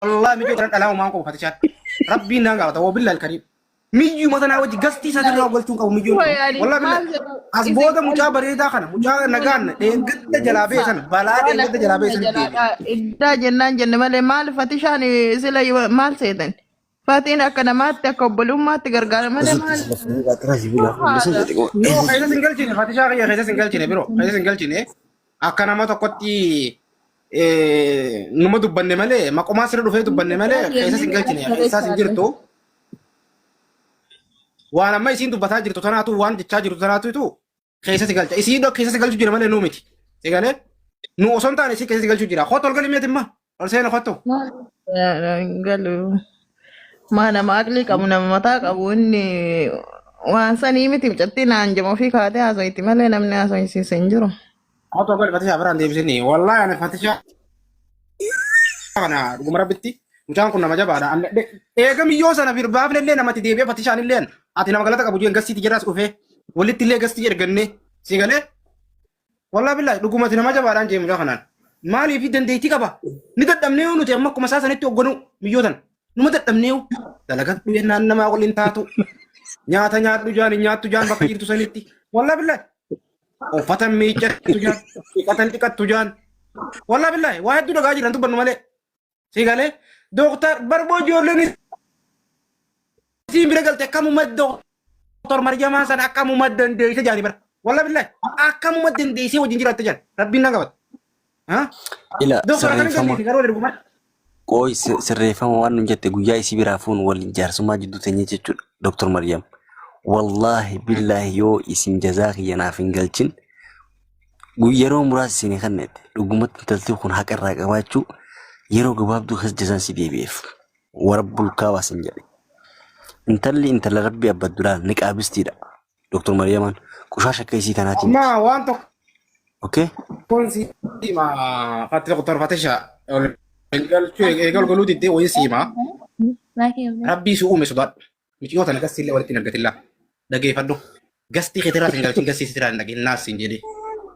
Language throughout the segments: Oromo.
والله ميجو ترى ألاو ما أنكم فتشات ربي نانغا تو بالله الكريم ميجو مثلا وجه قستي ساتر قلتون أو ميجو هو يعني والله بالله ما إذا أسبوع ده قال مجابر إيه داخل مجابر نجان قد جلابي سن بلا ولا قد جلابي كنا سن ديبي جلالا إدا جنان جن مالي مال فتشاني سلا مال سيدن فاتينا كنا ما تقبلوا ما تقرقر مالي أصل مال تصل في قطر هذي بلا شو فول لسه هذا تقول no خيسة سنجل شيء فتشا خيسة سنجل شيء برو خيسة سنجل شيء أكنا ما تقطي نما دبنا ماله ما كم أسرع دفعة دبنا ماله خيسة سنجل شيء خيسة سنجل تو وانا ما يصير دبتها جرتو تنا تو وان تجار تنا تو خيسة سنجل شيء يصير دو خيسة سنجل شيء ماله نومتي سيجاله نو أصلا تاني سي خيسة سنجل شيء جرا خاطر قال لي ميتم ما أرسل خاطر قالوا ما أنا ما أقلي كم نما متاك أبو إني وانساني متى بجتنا أنجم في كذا أزويتي مالي نمني أزوي سنجرو خاطر قال فتشا بران دي بسني والله أنا فتشا أنا قمر بتي مجان كنا مجاب أنا إيه كم يوم أنا في رباب لين أنا ما تدي بيه فتشا لين أتينا مقالة أبو جين قصتي تجرس أوفي ولي تلي قصتي يرجعني سيجاله والله بالله حكومتنا ما جاب أرانجي مجاهنا مالي في دنديتي كبا نقدم نيو نتي أما كم أساسا نتي أقولو ميوتن نقدم نيو دلقت بينا أنما أقول إنتاتو نياتا نيات تجان نيات تجان بكير تسنيتي والله بالله وفتن ميجر تجان فتن تكت تجان والله بالله واحد دو دغاجي رنتو بنو مالي سيغالي دكتور بربو جورلني سيمبرغل تكامو مد دكتور مريم حسن اكامو مد دندي تجاني بر والله بالله اكامو مد دندي سي وجنجرا تجان ربنا غوت ها إلى دكتور كان سريفما قال لي غارو رغما كوي سريفما وان جت جوجاي سيبرا فون والجار سما جدو تني دكتور مريم والله بالله يو اسم جزاك ينافين قلتين يرو مراس سيني خنت رغمت تلتي خون حق الرقواچو يرو غبابدو خس جزان سي بي بي اف ورب الكاواس انجلي انت اللي ربي ابدلان نقابستي دا دكتور مريم كشاشه كيسي تناتي ما وانتو اوكي كون سي ما فاتل دكتور فاتشا قال قالوا دي ويسيما ربي سوء مسداد مش يوتا نغسي اللي ولتي نغت الله دغي فدو غستي خطرات نغت غسي ستران نغي الناس انجلي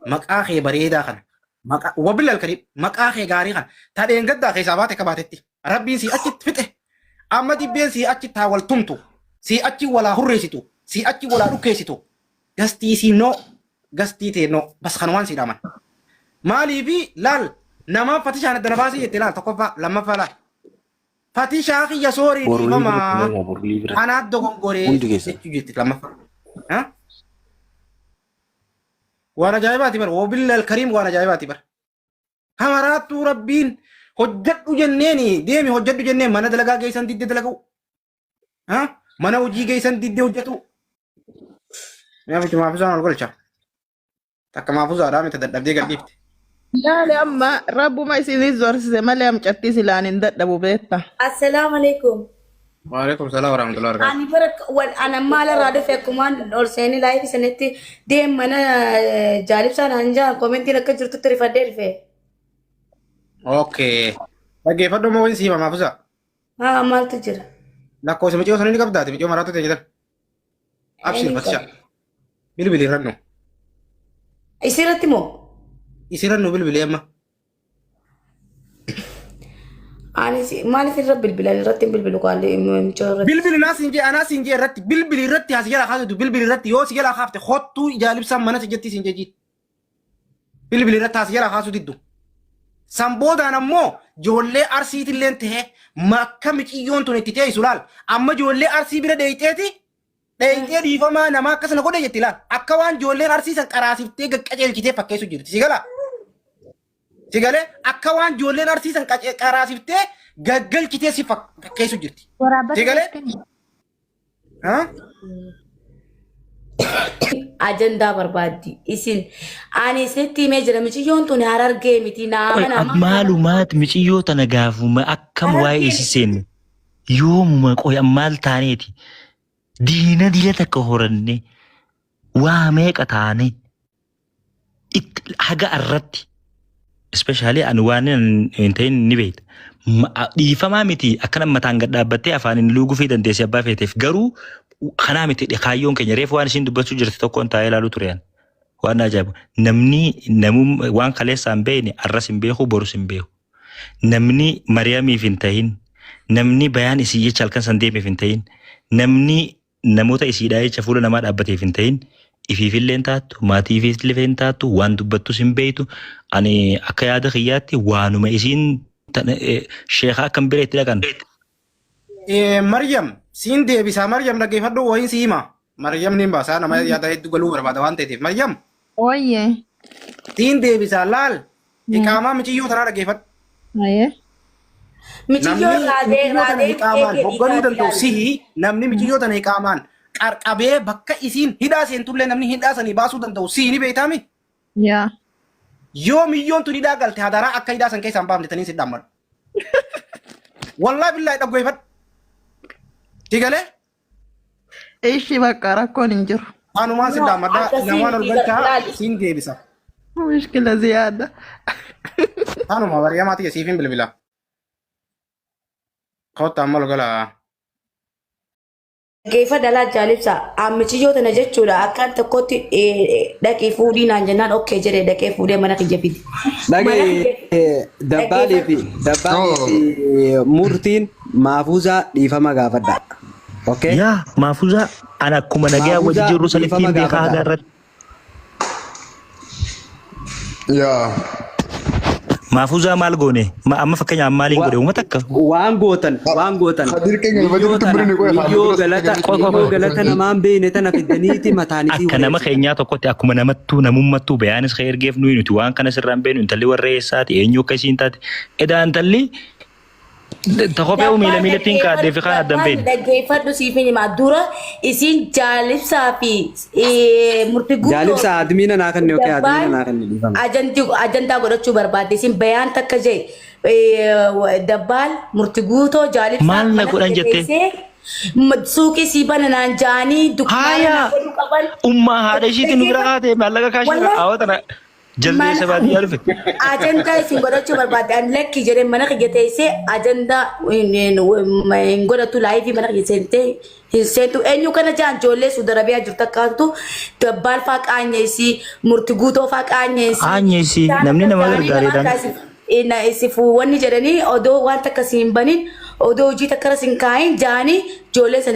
مقاخي بريدا خن مقا وبال الكريم مقاخي غاري خن تادين غدا حسابات كباتتي ربي سي اكيد فته اما دي بين سي اكيد تاول تمتو سي اكيد ولا هريسيتو سي اكيد ولا دوكيسيتو غستي سي نو غستي تي نو بس خنوان سي دامان مالي بي لال نما فتش انا درباسي يتلا تقفا لما فلا فتش اخي يا سوري ماما انا دوغون غوري تجيت لما ها وانا جايباتي بر وبالله الكريم وانا جايباتي بر همرات ربين حجت جنيني ديمي حجت جنين من دلغا جيسان ديد دلغو ها من وجي جيسان ديد حجتو يا بنت ما فزان القول شا تك ما فزان رامي تدب دي غديفت لا لا أما ربو ما يصير زور سمالي أم تشتي سلان إندت دبو بيتا السلام عليكم. وعليكم السلام ورحمة الله وبركاته. أنا برك أنا ما لا راد في كمان اور سيني لايف سنتي ديم منا جالب سان هنجا كومنتي لك جرت تريفا دير في. اوكي. لكن فدو ما وين سيما ما فزا. ها مال تجر. لا كوسم جيو سنني كبدا تبي جو مراتو تجدر. أبشر فتشا. بيلي رنو. يصير مو. يصير بيلي أما. أنا ما في رب البلاد رتب بالبلو قال لي مشور. بيلي ناس إنجي أنا سينجي رتي بيلي رتي هسيجلا خاطر بيلي رتي يو سيجلا خافت خطو جالب سام منا سجتي سينجي جيت. بيلي رتي هسيجلا خاطر ديدو. سامبودا أنا مو جولة أرسي تلين ته ما كم يجيون توني تيجي سولال أما جولة أرسي بيرة ديتي ديتي ريفما نما كسر نقول ديتي لا أكوان جولة أرسي سكراسي تيجي كأجل كده فكيس وجرت سيجلا سيجلا أكوان جولة أرسي سكراسي تيجي gagal kita si pakai sujud. Segala? Hah? Agenda berbadi. Isin, ani seti meja macam yon tu ni harar game itu nama. Maklumat macam yo tanagafu ma akam wai isisin. Yo ma koi amal tani ti. Dina dia tak kohoran ni. Wah mereka tani. Haga arati. Especially anwanin intain nibet. Di fama miti akan matangga dabbate afanin lugu fi dante siya bafetef garu kana miti di kayon kanya ref wan sin dubatu jirta to konta ila luturian wana jab namni namum wan kale sambe ni arrasim behu borusim behu namni Mariyaamiif hin ta'in, namni bayaan isii jecha halkan san deemeef hin ta'in, namni namoota isiidhaa jecha fuula namaa dhaabbateef hin ta'in, ifiifillee hin taattu, maatiifillee hin taattu, waan dubbattus hin beektu. Ani akka yaada kiyyaatti waanuma isiin sheekaa akkam bira itti dhaqan. Maryam siin deebisaa Maryam dhaggeeffadhu wayiin si hima. Maryam niin baasaa nama yaada hedduu galuu barbaada waan ta'eef. Maryam Oye. siin deebisaa laal iqaamaa michiyyoo tanaa dhaggeeffadhu. Aye. Michiyyoo raadee iqaamaan hogganuu danda'u sihi namni michiyyoo tana iqaamaan qarqabee bakka isiin hidhaa seentullee namni hidhaa sanii baasuu danda'u sihi ni beektaami. Ya. Yoo miyyoon tun hidhaa galte hadaraa akka hidhaa san keessaan baafne tanii si dhammadhu. Wallaahi billaahi dhaggeeffadhu. Digalee? Ishi bakka rakkoon hin jiru. Anumaan si dhammadhaa namaan ol galchaa siin deebisa. Mushkila ziyaada. Anuma Mariyamaati siifin bilbila. Kottaa amma ol galaa. Geeffa dalaa jaalibsa michiyyoo tana jechuudha akka tokkotti dhaqee fuudhii naan jennaan okkee jedhee dhaqee fuudhee mana kiyya fidi. Dhagee dabbaalee fi murtiin maafuusaa dhiifama gaafadha. Okay? Yaa maafuusaa ana akkuma nagaa wajji jirru sanittiin beekaa haga irratti. Yaa. Maafuusaa maal goone? Amma fakkeenyaaf maaliin godhe uummata akka? Waan gootan. Hadir keenya wajjin tumbirini qoy Biyyoo galata namaan beeyne tana fiddaniiti mataanitii. Akka nama keenyaa tokkotti akkuma namattuu namummattuu bayaanis ka ergeef nuyi nuti waan kana sirraan beenu intalli warra eessaati eenyu akka isiin taate. Edaa intalli kophee miilattiin kaadhee fi kaan addan beenu. Dhaggeeffadhu siifin himaa dura isiin jaalibsaa fi murtii guutuu. Jaalibsaa admiina naa kanne yookiin admiina naa kanne dhiifama. Ajantaa godhachuu barbaadde isiin bayaan takka jee dabbaal murtii guutoo jaalibsaa. Maal na godhan jettee? Suuqii sii bananaan jaanii dukkaana qaban. Ummaa haadha ishiitiin nu bira kaatee maallaqa kaashii awwatana. Jallee sabaati yaalufe. Ajandaa isin godhachuu barbaadde an lakki jedhee mana kiyya teessee ajandaa hin godhatu laayifii mana kiyya seentee hin seentu eenyu kana jaan ijoollee Suudarabiyaa jirtu akkaatu dabbaal faa qaanyeessi murtii guutoo faa qaanyeessi. Qaanyeessi namni nama gargaareedhaan. Isifu wanni jedhanii odoo waan takka siin banin odoo hojii takka siin kaayin jaanii ijoollee san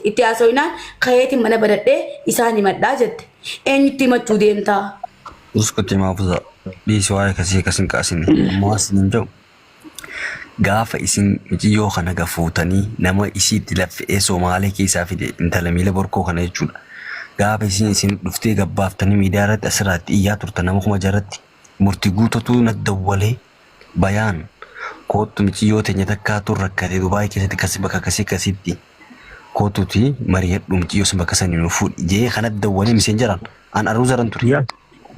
itti haasoyinaan kayeetiin mana badadhee isaan himadhaa jette eenyutti himachuu deemtaa. Uskote maafuusaa dhiisii waa'ee kasii akkasin kaasine ammoo as hin jiru. Gaafa isin michiyyoo kana gafuutanii nama isiitti laffa'ee Somaalee keessaa fide intala miila borkoo kana jechuudha. Gaafa isin dhuftee gabbaaftanii miidiyaa irratti asirratti iyyaa turtan nama kuma jarratti murtii guutuutu na dawwalee bayaan kootu michiyyoo teenya takkaatu rakkate Dubaayii keessatti kasi bakka akkasitti kootuuti mari'adhu michiyyoo sun bakka sanii nuuf fuudhi jee kana dawwalee miseen jiran an aruu zaran ture.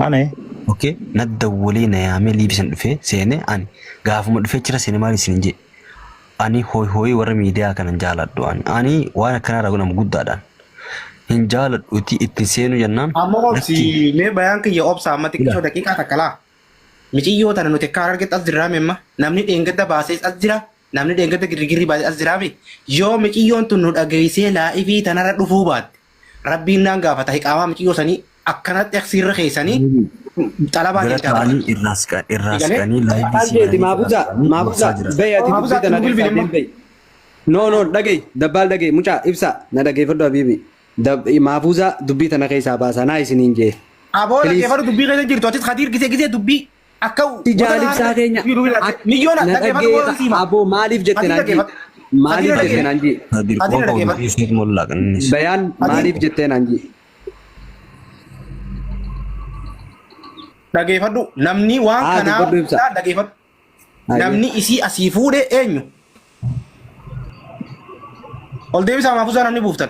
Ane. Okay, na dawwalee na yaamee liibisan dhufee seene ani gaafuma dhufee jira seene maali isin jee ani hooyi warra miidiyaa kanan jaaladhu ani waan akkanaa ragu nama guddaadhaan hin jaaladhuuti itti seenu jennaan. Amma obsi mee bayaan kiyya obsa amma xiqqoo daqiiqaa takkalaa. Michiyyoo tana nuti akka argite as jirraa memma namni dheengadda baasee as jira namni dheengadda girgirri baasee as jiraa yoo miciyyoon tun nu dhageessee laa'ifii tanarra dhufuu baatte rabbiin naan gaafata hiqaamaa michiyyoo sanii akkanatti aksiirra keessanii xalabaan irraasqanii laayifii maafuusaa beeyati dubbii tana deemsaatiin beey. No dhagee dabbaal dhagee mucaa ibsa na dhageeffadhu habiibi. Maafuusaa dubbii tana keessaa baasaa naa isiniin jee. Aboo dhageeffadhu dubbii keessa jirtu atis Hadir gisee dubbii akka jaalibsaa keenya miyyoon dhageeffadhu aboo maaliif jette naan jee maaliif jette naan jee bayaan maaliif jette naan jee. Dhageeffadhu namni waan kanaa dhageeffadhu namni isii asii fuudhee eenyu ol deebisaa maafuusaa namni buuftan.